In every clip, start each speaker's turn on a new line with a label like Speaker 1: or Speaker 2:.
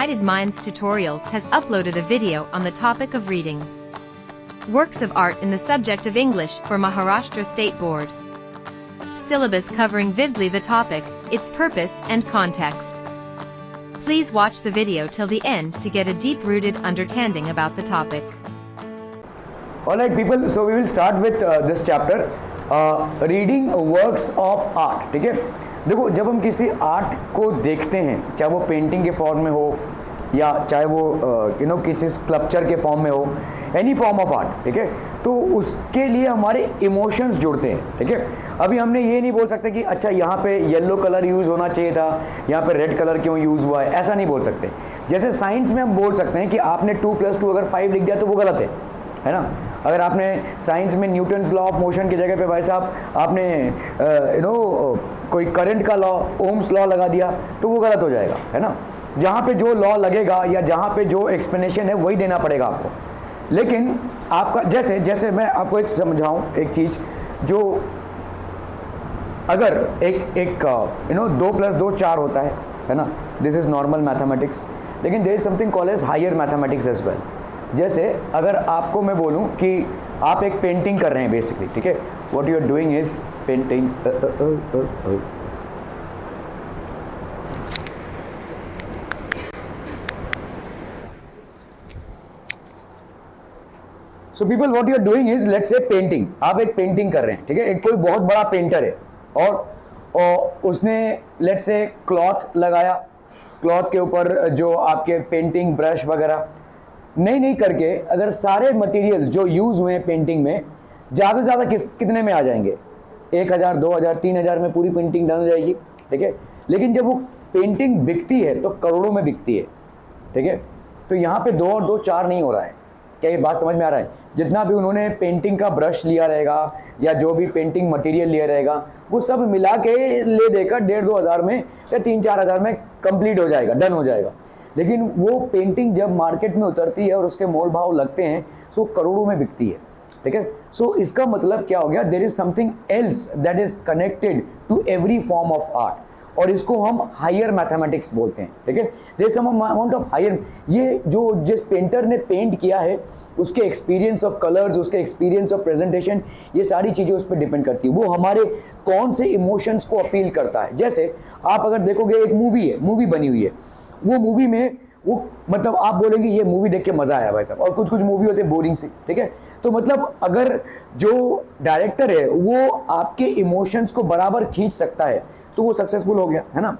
Speaker 1: United Minds Tutorials has uploaded a video on the topic of reading works of art in the subject of English for Maharashtra State Board. Syllabus covering vividly the topic, its purpose and context. Please watch the video till the end to get a deep-rooted understanding about the topic.
Speaker 2: Alright people, so we will start with this chapter, reading works of art. ठीक है, देखो जब हम किसी art को देखते हैं, चाहे वो पेंटिंग के फॉर्म में हो या चाहे वो किसी स्कल्पचर के फॉर्म में हो, एनी फॉर्म ऑफ आर्ट, ठीक है, तो उसके लिए हमारे इमोशंस जुड़ते हैं. ठीक है, अभी हमने ये नहीं बोल सकते कि अच्छा यहाँ पे येलो कलर यूज़ होना चाहिए था, यहाँ पे रेड कलर क्यों यूज़ हुआ है, ऐसा नहीं बोल सकते. जैसे साइंस में हम बोल सकते हैं कि आपने 2+2 अगर 5 लिख दिया तो वो गलत है ना. अगर आपने साइंस में न्यूटन्स लॉ ऑफ मोशन की जगह पे भाई साहब आपने कोई करंट का लॉ, ओम्स लॉ लगा दिया तो वो गलत हो जाएगा, है ना. जहाँ पे जो लॉ लगेगा या जहाँ पे जो एक्सप्लेनेशन है वही देना पड़ेगा आपको. लेकिन आपका जैसे मैं आपको एक समझाऊं एक चीज़, जो अगर एक 2+2 4 होता है ना, दिस इज़ नॉर्मल मैथमेटिक्स. लेकिन there is something called as higher mathematics as well. जैसे अगर आपको मैं बोलूं कि आप एक पेंटिंग कर रहे हैं बेसिकली, ठीक है, what you are doing is painting. So people what you are doing is, let's say painting, आप एक पेंटिंग कर रहे हैं, ठीक है, एक कोई बहुत बड़ा पेंटर है और उसने लेट्स से क्लॉथ लगाया, क्लॉथ के ऊपर जो आपके पेंटिंग ब्रश वगैरह नहीं करके अगर सारे मटेरियल्स जो यूज हुए हैं पेंटिंग में ज़्यादा से ज़्यादा कितने में आ जाएंगे, 1000 2000 3000 में पूरी पेंटिंग डन हो जाएगी. ठीक है, लेकिन जब वो पेंटिंग बिकती है तो करोड़ों में बिकती है. ठीक है, तो यहाँ पे 2 और 2 4 नहीं हो रहा है. क्या ये बात समझ में आ रहा है? जितना भी उन्होंने पेंटिंग का ब्रश लिया रहेगा या जो भी पेंटिंग मटेरियल लिया रहेगा वो सब मिला के ले देकर 1,500-2 हज़ार में या 3-4 हज़ार में कंप्लीट हो जाएगा, डन हो जाएगा. लेकिन वो पेंटिंग जब मार्केट में उतरती है और उसके मोल भाव लगते हैं तो करोड़ों में बिकती है. ठीक है, सो इसका मतलब क्या हो गया, there is something else that is connected to every form of art और इसको हम हायर मैथमेटिक्स बोलते हैं. ठीक है, there is some amount of higher. ये जो जिस पेंटर ने पेंट किया है उसके एक्सपीरियंस ऑफ कलर्स, उसके एक्सपीरियंस ऑफ प्रेजेंटेशन, ये सारी चीज़ें उस पर डिपेंड करती है. वो हमारे कौन से इमोशंस को अपील करता है. जैसे आप अगर देखोगे एक मूवी बनी हुई है, वो मूवी में वो मतलब आप बोलेंगे ये मूवी देख के मज़ा आया भाई साहब, और कुछ मूवी होते हैं बोरिंग सी. ठीक है, तो मतलब अगर जो डायरेक्टर है वो आपके इमोशंस को बराबर खींच सकता है तो वो सक्सेसफुल हो गया, है ना.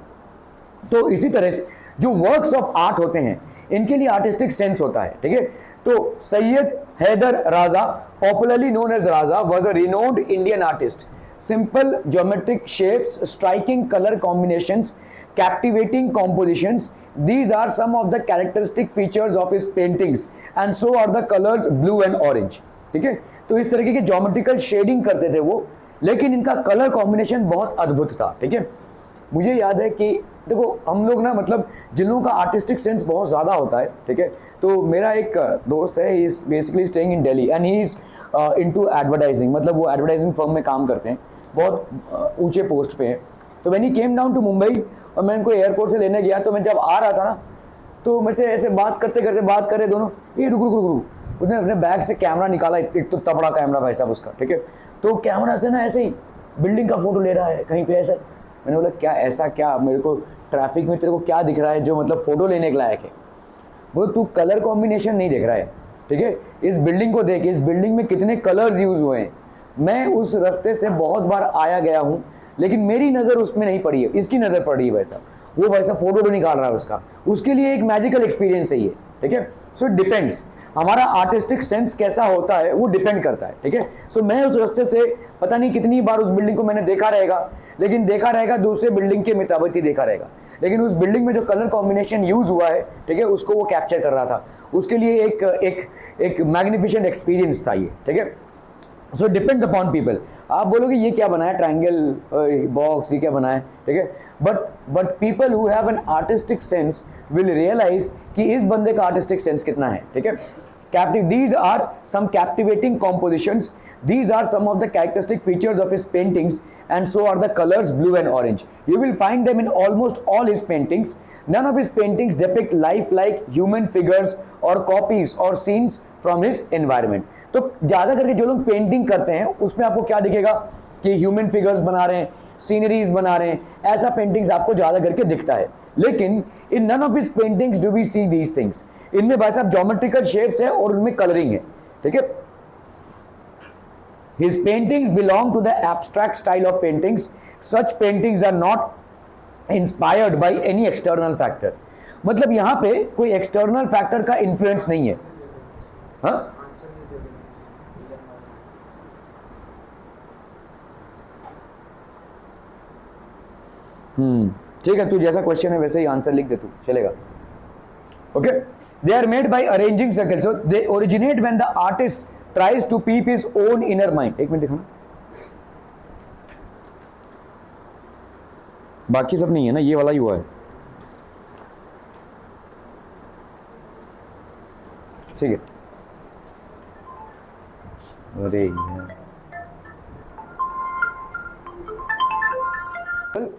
Speaker 2: तो इसी तरह से जो वर्क्स ऑफ आर्ट होते हैं इनके लिए आर्टिस्टिक सेंस होता है. ठीक है, तो Syed Haider Raza, popularly known as Raza, was a renowned Indian artist. Simple geometric shapes, striking color combinations, captivating compositions, these are some of the characteristic features of his paintings and so are the colors blue and orange. ठीक है, तो इस तरीके के geometrical shading करते थे वो, लेकिन इनका कलर कॉम्बिनेशन बहुत अद्भुत था. ठीक है, मुझे याद है कि देखो हम लोग ना मतलब जिन लोगों का आर्टिस्टिक सेंस बहुत ज़्यादा होता है, ठीक है, तो मेरा एक दोस्त है, he is basically staying in Delhi and he is into advertising, मतलब वो एडवर्टाइजिंग फर्म में काम करते हैं, बहुत ऊंचे पोस्ट पे हैं. तो when he came down to Mumbai और मैं उनको एयरपोर्ट से लेने गया, तो मैं जब आ रहा था ना तो मुझसे ऐसे बात करे दोनों, ये रुक, उसने अपने बैग से कैमरा निकाला, एक तो तबड़ा कैमरा भाई साहब उसका. ठीक है, तो कैमरा से ना ऐसे ही बिल्डिंग का फोटो ले रहा है कहीं पे ऐसा. मैंने बोला क्या ऐसा, क्या मेरे को ट्रैफिक में तेरे को क्या दिख रहा है जो मतलब फ़ोटो लेने के लायक है? बोलो तू कलर कॉम्बिनेशन नहीं देख रहा है. ठीक है, इस बिल्डिंग को देख, इस बिल्डिंग में कितने कलर्स यूज़ हुए हैं. मैं उस रास्ते से बहुत बार आया गया हूँ लेकिन मेरी नज़र उसमें नहीं पड़ी है, इसकी नज़र पड़ी है भाई साहब. वो भाई साहब फोटो निकाल रहा है उसका, उसके लिए एक मैजिकल एक्सपीरियंस है ये. ठीक है, सो इट डिपेंड्स, हमारा आर्टिस्टिक सेंस कैसा होता है वो डिपेंड करता है. ठीक है, सो मैं उस रास्ते से पता नहीं कितनी बार उस बिल्डिंग को मैंने देखा रहेगा, दूसरे बिल्डिंग के मुताबिक ही देखा रहेगा, लेकिन उस बिल्डिंग में जो कलर कॉम्बिनेशन यूज हुआ है, ठीक है, उसको वो कैप्चर कर रहा था. उसके लिए एक मैग्निफिसेंट एक्सपीरियंस था ये. ठीक है, सो डिपेंड्स अपॉन पीपल. आप बोलोगे ये क्या बनाया, ट्रायंगल बॉक्स, ये क्या बनाया. ठीक है, but people who have an artistic sense will realise कि इस बंदे का आर्टिस्टिक सेंस कितना है. ठीक है, Captive. These are some captivating compositions. These are some of the characteristic features of his paintings, and so are the colors blue and orange. You will find them in almost all his paintings. None of his paintings depict life like human figures or copies or scenes from his environment. तो ज़्यादा करके जो लोग painting करते हैं उसमें आपको क्या दिखेगा कि ह्यूमन फिगर्स बना रहे हैं, सीनरीज बना रहे हैं, ऐसा पेंटिंग्स आपको ज़्यादा करके दिखता है. लेकिन in none of his paintings do we see these things. इनमें भाई साहब ज्योमेट्रिकल शेप्स है और उनमें कलरिंग है. ठीक है. His paintings belong to the abstract style of paintings. Such paintings are not inspired by any external factor. मतलब यहां पे कोई एक्सटर्नल फैक्टर का इन्फ्लुएंस नहीं है. हाँ, ठीक है, तू जैसा क्वेश्चन है वैसे ही आंसर लिख दे, तू चलेगा. Okay. They are made by arranging circle. So they originate when the artist tries to peep his own inner mind. एक मिनट दिखाना. बाकी सब नहीं है ना, ये वाला ही हुआ है. ठीक है. अरे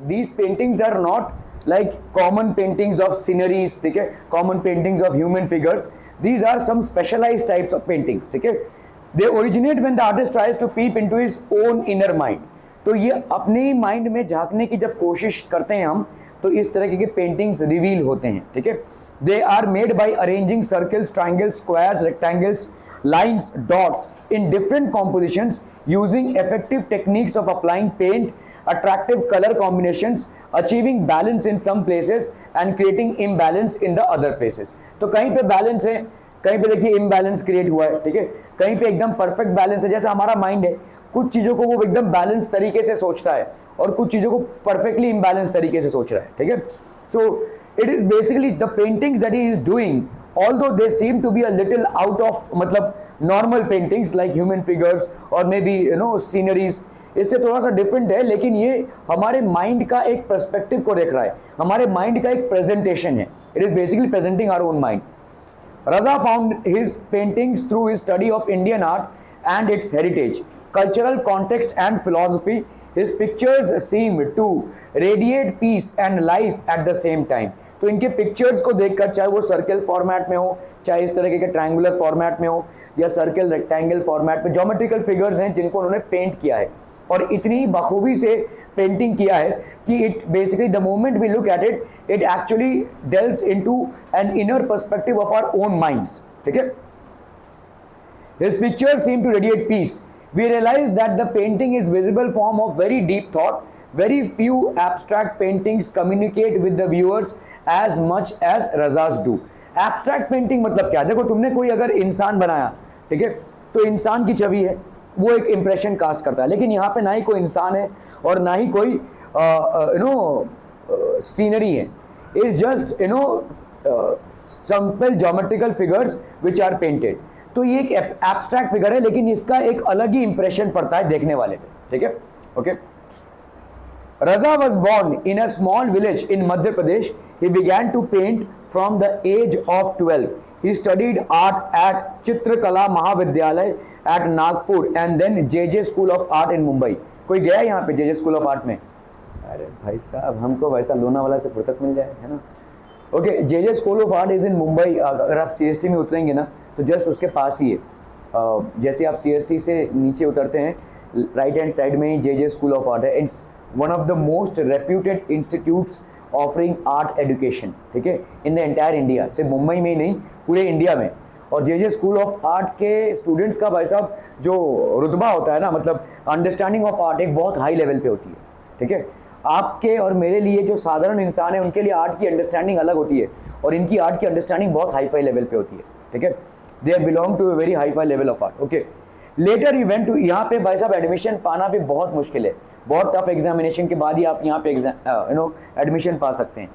Speaker 2: these paintings are not like common paintings of sceneries. ठीक है, common paintings of human figures. These are some specialized types of paintings. ठीक है. They originate when the artist tries to peep into his own inner mind. तो ये अपने mind में झांकने की जब कोशिश करते हैं हम, तो इस तरह के पेंटिंग्स रिवील होते हैं. ठीक है. They are made by arranging circles, triangles, squares, rectangles, lines, dots in different compositions using effective techniques of applying paint, attractive color combinations, achieving balance in some places and creating imbalance in the other places. तो कहीं पे balance है, कहीं पे देखिए imbalance create हुआ है. ठीक है. कहीं पे एकदम परफेक्ट बैलेंस है. जैसे हमारा माइंड है, कुछ चीज़ों को वो एकदम बैलेंस तरीके से सोचता है और कुछ चीज़ों को परफेक्टली इम्बैलेंस तरीके से सोच रहा है. ठीक है. So it is basically the paintings that he is doing, although they seem to be a little out of मतलब normal paintings like human figures और मे बी सीनरीज, इससे थोड़ा सा डिफरेंट है, लेकिन ये हमारे माइंड का एक पर्सपेक्टिव को देख रहा है, हमारे माइंड का एक प्रेजेंटेशन है. It is basically presenting our own mind. Raza found his paintings through his study of Indian art and its heritage, cultural context and philosophy. His pictures seem to radiate peace and life at the same time. तो इनके pictures को देखकर, चाहे वो circle format में हो, चाहे इस तरह के ट्रायंगुलर फॉर्मेट में हो, या सर्कल रेक्टेंगल फॉर्मेट में, ज्योमेट्रिकल फिगर्स हैं जिनको उन्होंने पेंट किया है और इतनी बखूबी से पेंटिंग किया है कि it basically the moment we look at it, it actually delves into an inner perspective of our own minds. ठीक है. His pictures seem to radiate peace. We realize that the painting is visible form of very deep thought. Very few abstract paintings communicate with the viewers as much as Raza's do. Abstract painting मतलब क्या? देखो, तुमने कोई अगर इंसान बनाया, ठीक है, तो इंसान की छवि है, वो एक इंप्रेशन कास्ट करता है. लेकिन यहाँ पे ना ही कोई इंसान है और ना ही कोई सीनरी है. It's just simple geometrical figures which are painted. तो ये एक एब्स्ट्रैक्ट फिगर है, लेकिन इसका एक अलग ही इंप्रेशन पड़ता है देखने वाले पे. ठीक है. Okay. Raza was born in a small village in Madhya Pradesh. He began to paint from the age of 12. He studied art at Chitrakala Mahavidyalay at Nagpur and then JJ School of Art in Mumbai. कोई गया यहाँ पे JJ School of Art में? अरे भाई साहब, हमको वैसा लोनावाला से फुर्सत मिल जाए, है ना. Okay. JJ School of Art is in Mumbai. अगर आप CST में उतरेंगे ना, तो जस्ट उसके पास ही है. जैसे आप CST से नीचे उतरते हैं, राइट हैंड साइड में ही JJ School of Art है. It's one of the most reputed institutes offering art education. ठीक है. in the entire India. सिर्फ मुंबई में ही नहीं, पूरे इंडिया में. और JJ स्कूल ऑफ आर्ट के स्टूडेंट्स का भाई साहब जो रुतबा होता है ना, मतलब अंडरस्टैंडिंग ऑफ आर्ट एक बहुत हाई लेवल पे होती है. ठीक है. आपके और मेरे लिए जो साधारण इंसान है, उनके लिए आर्ट की अंडरस्टैंडिंग अलग होती है और इनकी आर्ट की अंडरस्टैंडिंग बहुत हाई फाई लेवल पे होती है. ठीक है. They belong to a very hi fi level of art. Okay. Later he went to, यहाँ पे भाई साहब एडमिशन पाना भी बहुत मुश्किल है, बहुत टफ एग्जामिनेशन के बाद ही आप यहाँ पे एडमिशन पा सकते हैं.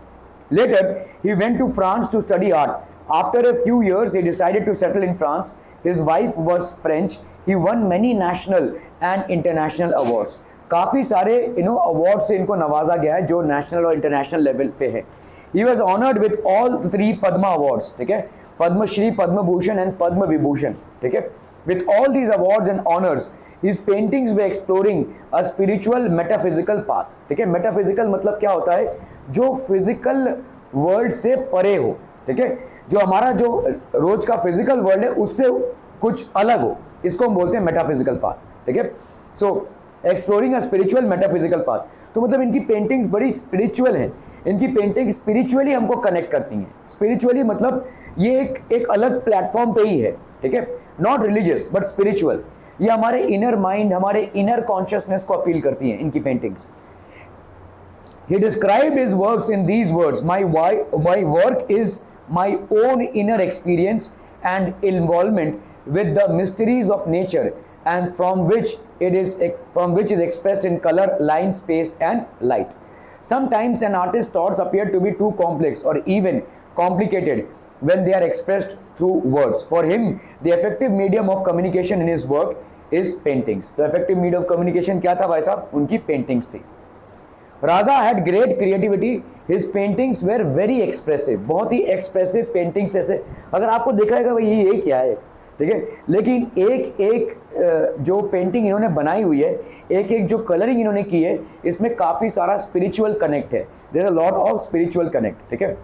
Speaker 2: Later he went to France to study art. After a few years he decided to settle in France. His wife was French. He won many national and international awards. काफ़ी सारे अवार्ड से इनको नवाजा गया है जो नेशनल और international level पे है. He was honoured with all 3 Padma awards. ठीक है. Padma Shri, Padma Bhushan and Padma Vibhushan. ठीक है? With all these awards and honors, his paintings were exploring a spiritual metaphysical path. ठीक है? Metaphysical मतलब क्या होता है? जो physical world से परे हो. ठीक है? जो हमारा जो रोज का फिजिकल वर्ल्ड है उससे कुछ अलग हो, इसको हम बोलते हैं मेटाफिजिकल पाथ. ठीक है? So exploring a spiritual metaphysical path. तो मतलब इनकी पेंटिंग्स बड़ी स्पिरिचुअल हैं. इनकी पेंटिंग स्पिरिचुअली हमको कनेक्ट करती हैं. स्पिरिचुअली मतलब ये एक अलग प्लेटफॉर्म पे ही है. ठीक है? Not religious but spiritual. ये हमारे इनर माइंड, हमारे इनर कॉन्शियसनेस को अपील करती हैं इनकी paintings. He described his works in these words: my work is my own inner experience and involvement with the mysteries of nature, and from which is expressed in color, line, space and light. Sometimes an artist's thoughts appear to be too complex or even complicated when they are expressed through words. For him, the effective medium of communication in his work is paintings. तो effective medium of communication क्या था भाई साहब? उनकी paintings थी. Raja had great creativity. His paintings were very expressive. बहुत ही expressive paintings. ऐसे अगर आपको देखा जाएगा भाई ये क्या है, ठीक है, लेकिन एक एक जो पेंटिंग इन्होंने बनाई हुई है, एक एक जो कलरिंग इन्होंने की है, इसमें काफ़ी सारा स्पिरिचुअल कनेक्ट है. There is a lot of spiritual connect. ठीक है?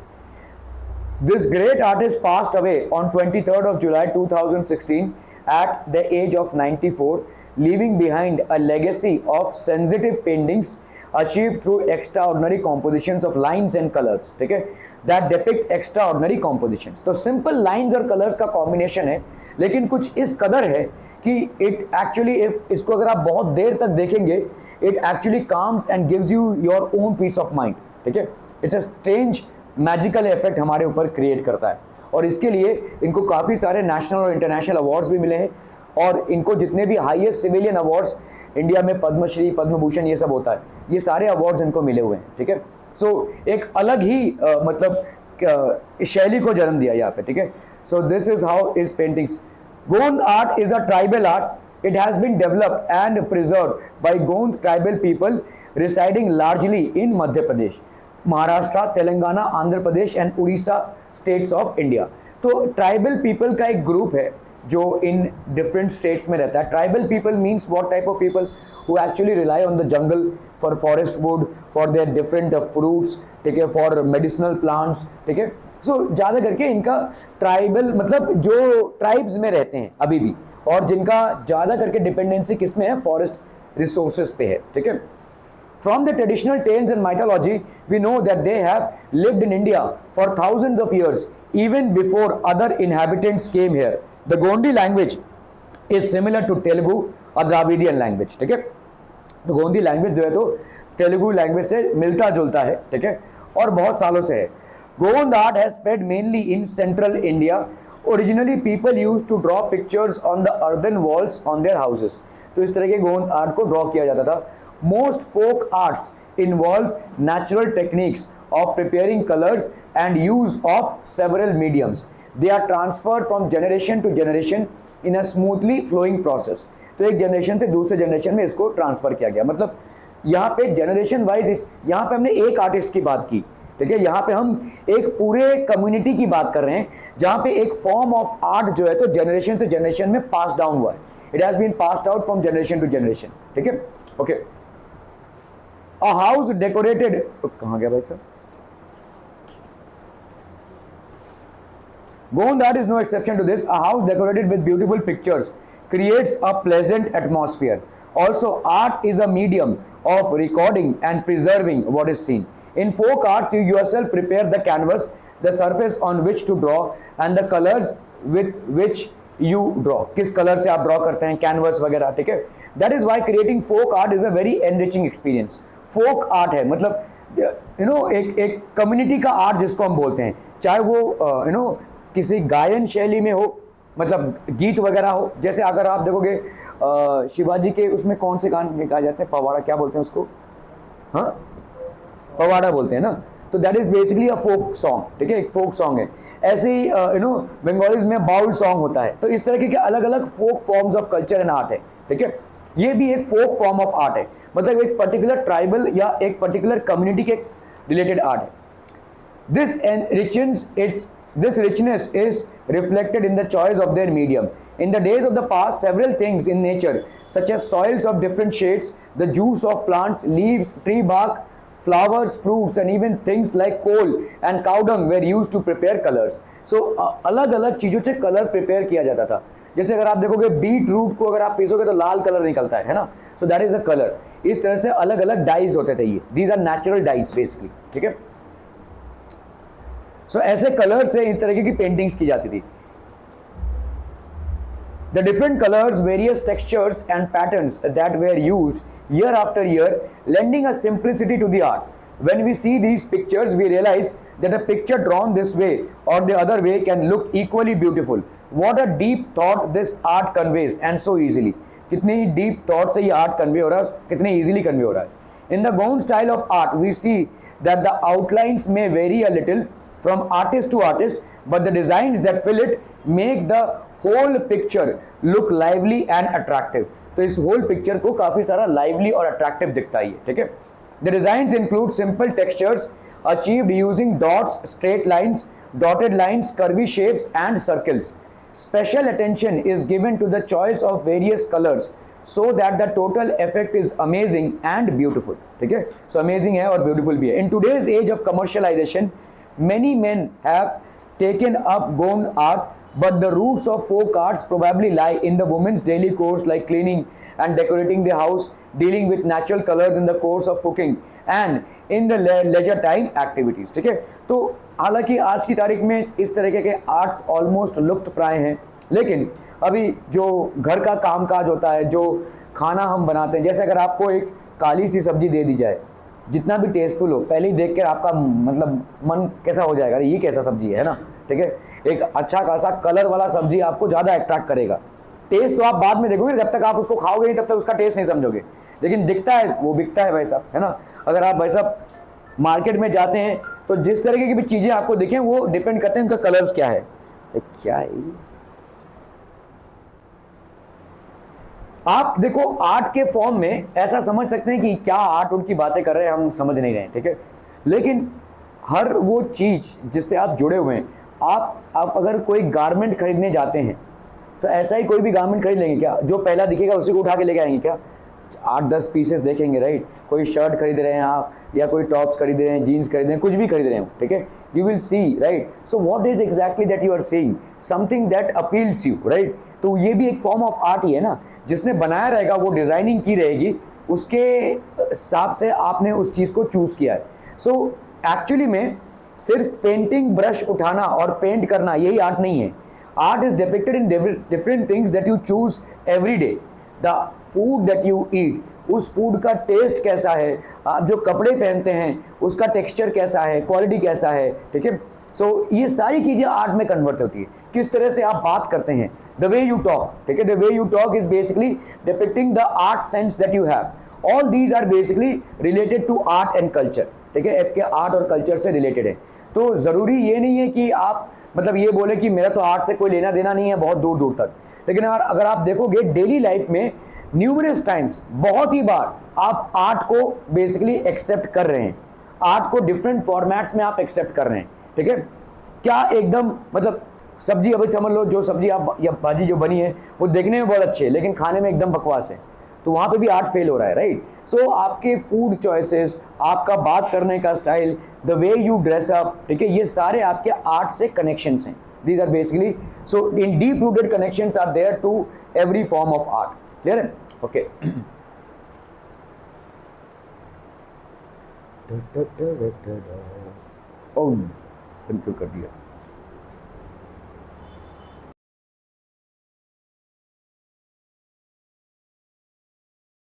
Speaker 2: This great artist passed away on 23rd of July 2016 at the age of 94, leaving behind a legacy of sensitive paintings achieved through extraordinary compositions of lines and colors. ठीक है? That depict extraordinary compositions. तो simple lines और colors का combination है, लेकिन कुछ इस कदर है कि it actually, इसको अगर आप बहुत देर तक देखेंगे, it actually calms and gives you your own peace of mind. ठीक है? It's a strange magical effect हमारे ऊपर create करता है, और इसके लिए इनको काफ़ी सारे national और international awards भी मिले हैं, और इनको जितने भी highest civilian awards इंडिया में, पद्मश्री, पद्म भूषण, ये सब होता है, ये सारे अवार्ड्स इनको मिले हुए हैं. ठीक है? सो एक अलग ही मतलब शैली को जन्म दिया यहाँ पे. ठीक है? So this is how is paintings. Gond art is a tribal art. It has been developed and preserved by Gond tribal people residing largely in Madhya Pradesh, Maharashtra, Telangana, Andhra Pradesh and Orissa states of India. तो ट्राइबल पीपल का एक ग्रुप है जो इन डिफरेंट स्टेट्स में रहता है. Tribal people means what type of people who actually rely on the jungle for forest would, for their different fruits. ठीक है? For medicinal plants. ठीक है? सो ज़्यादा करके इनका ट्राइबल मतलब जो ट्राइब्स में रहते हैं अभी भी, और जिनका ज़्यादा करके डिपेंडेंसी किस में है? फॉरेस्ट रिसोर्सेज पे है. ठीक है? From the traditional tales and mythology, we know that they have lived in India for thousands of years, even before other inhabitants came here. The Gondi language is similar to Telugu, a Dravidian language. ठीक है? तो Gondi language जो है तो Telugu language से मिलता जुलता है. ठीक है? और बहुत सालों से है. Gond art has spread mainly in central India. Originally people use to draw pictures on the earthen walls on their houses. तो इस तरह के गोंद आर्ट को ड्रॉ किया जाता था. Most folk arts involve natural techniques of preparing colors and use of several mediums. They are transferred from generation to generation in a smoothly flowing process. तो एक जनरेशन से दूसरे जनरेशन में इसको ट्रांसफर किया गया. मतलब यहाँ पे जनरेशन वाइज, यहाँ पे हमने एक आर्टिस्ट की बात की. ठीक है? यहाँ पे हम एक पूरे कम्युनिटी की बात कर रहे हैं, जहाँ पे एक फॉर्म ऑफ आर्ट जो है तो जनरेशन से जनरेशन में पास डाउन हुआ है. It has been passed out from generation to generation. ठीक है? ओके. अ हाउस डेकोरेटेड, कहाँ गया भाई sir? Gond art is no exception to this. A house decorated with beautiful pictures creates a pleasant atmosphere. Also, art is a medium of recording and preserving what is seen. In folk arts, you yourself prepare the canvas, the surface on which to draw, and the colors with which you draw. किस colour से आप draw करते हैं, canvas वगैरह. ठीक है? That is why creating folk art is a very enriching experience. Folk art है मतलब एक कम्युनिटी का आर्ट जिसको हम बोलते हैं, चाहे वो किसी गायन शैली में हो, मतलब गीत वगैरह हो. जैसे अगर आप देखोगे शिवाजी के उसमें कौन से गाने गाए जाते हैं, पवाड़ा क्या बोलते हैं उसको? हाँ, पवाड़ा बोलते हैं ना. तो that is basically a folk song. ठीक है? एक फोक सॉन्ग है. ऐसे ही बंगालीज में बाउल सॉन्ग होता है. तो इस तरह के अलग अलग folk forms of culture and art है. ठीक है? ये भी एक फोक फॉर्म ऑफ आर्ट है, मतलब एक पर्टिकुलर ट्राइबल या एक पर्टिकुलर कम्युनिटी के रिलेटेड आर्ट है. This enriches its This richness is reflected in the choice of their medium. In the days of the past, several things in nature, such as soils of different shades, the juice of plants, leaves, tree bark, flowers, fruits, and even things like coal and cow dung were used to prepare colors. So अलग अलग चीज़ों से colour prepare किया जाता था. जैसे अगर आप देखोगे बीट रूट को अगर आप पीसोगे तो लाल कलर निकलता है ना. So that is a colour. इस तरह से अलग अलग डाइज होते थे ये. These are natural dyes basically. ठीक है. सो ऐसे कलर से इस तरीके की पेंटिंग्स की जाती थी. The different colors, various textures and patterns that were used year after year, lending a simplicity to the art. When we see these pictures, we realize that a picture drawn this way or the other way can look equally beautiful. What a deep thought this art conveys, and so easily. कितनी deep thought से ये art convey हो रहा है, कितने easily convey हो रहा है. In the Gone style of art, we see that the outlines may vary a little from artist to artist, but the designs that fill it make the whole picture look lively and attractive. तो इस whole picture को काफी सारा lively और attractive दिखता है. ठीक है. The designs include simple textures achieved using dots, straight lines, dotted lines, curvy shapes, and circles. Special attention is given to the choice of various colors so that the total effect is amazing and beautiful. ठीक है. So amazing है और beautiful भी है. In today's age of commercialization, many men have taken up Gone art, but the roots of folk arts probably lie in the women's daily course like cleaning and decorating the house, dealing with natural colors in the course of cooking and in the leisure time activities. ठीक है. तो हालांकि आज की तारीख में इस तरीके के आर्ट्स ऑलमोस्ट लुप्त प्राय हैं, लेकिन अभी जो घर का कामकाज होता है, जो खाना हम बनाते हैं, जैसे अगर आपको एक काली सी सब्जी दे दी जाए, जितना भी टेस्टफुल हो, पहले ही देख कर आपका मतलब मन कैसा हो जाएगा, ये कैसा सब्जी है ना. ठीक है. एक अच्छा खासा कलर वाला सब्जी आपको ज़्यादा अट्रैक्ट करेगा. टेस्ट तो आप बाद में देखोगे, जब तक आप उसको खाओगे नहीं तब तक उसका टेस्ट नहीं समझोगे, लेकिन दिखता है वो बिकता है भाई साहब, है ना. अगर आप भाई साहब मार्केट में जाते हैं तो जिस तरीके की भी चीज़ें आपको दिखें वो डिपेंड करते हैं उनका कलर्स क्या है. तो क्या है आप देखो आर्ट के फॉर्म में ऐसा समझ सकते हैं कि क्या आर्ट उनकी बातें कर रहे हैं हम समझ नहीं रहे हैं. ठीक है. लेकिन हर वो चीज़ जिससे आप जुड़े हुए हैं, आप अगर कोई गारमेंट खरीदने जाते हैं तो ऐसा ही कोई भी गारमेंट खरीद लेंगे क्या? जो पहला दिखेगा उसी को उठा के लेके आएंगे क्या? 8-10 पीसेस देखेंगे, राइट. कोई शर्ट खरीद रहे हैं आप, या कोई टॉप्स खरीद रहे हैं, जीन्स खरीद रहे हैं, कुछ भी खरीद रहे हो. ठीक है. You will see, right. So what is exactly that you are seeing, something that appeals you, right. तो ये भी एक फॉर्म ऑफ आर्ट ही है ना. जिसने बनाया रहेगा वो डिजाइनिंग की रहेगी, उसके हिसाब से आपने उस चीज़ को चूज किया है. सो एक्चुअली में सिर्फ पेंटिंग ब्रश उठाना और पेंट करना यही आर्ट नहीं है. Art is depicted in different things that you choose every day. The food that you eat, उस फूड का टेस्ट कैसा है, आप जो कपड़े पहनते हैं उसका टेक्सचर कैसा है, क्वालिटी कैसा है. ठीक है. सो ये सारी चीज़ें आर्ट में कन्वर्ट होती है. किस तरह से आप बात करते हैं, द वे यू टॉक. ठीक है. The way you talk is basically depicting the art sense that you have. All these are basically related to art and culture. ठीक है. आपके आर्ट और कल्चर से रिलेटेड है. तो ज़रूरी ये नहीं है कि आप मतलब ये बोले कि मेरा तो आर्ट से कोई लेना देना नहीं है बहुत दूर दूर तक. लेकिन अगर आप देखोगे डेली लाइफ में न्यूमरस टाइम्स, बहुत ही बार आप आर्ट को बेसिकली एक्सेप्ट कर रहे हैं. आर्ट को डिफरेंट फॉर्मेट्स में आप एक्सेप्ट कर रहे हैं. ठीक है. क्या एकदम मतलब सब्जी, अभी समझ लो जो सब्जी आप या भाजी जो बनी है वो देखने में बहुत अच्छी है लेकिन खाने में एकदम बकवास है, तो वहाँ पे भी आर्ट फेल हो रहा है, राइट. सो आपके फूड चॉइसेस, आपका बात करने का style, the way you dress up, ठीक है, ये सारे आपके आर्ट से कनेक्शंस हैं. These are basically, so in deep rooted connections are there to every form of art. Clear है? ओके. ओह, कंप्यूटर कर दिया.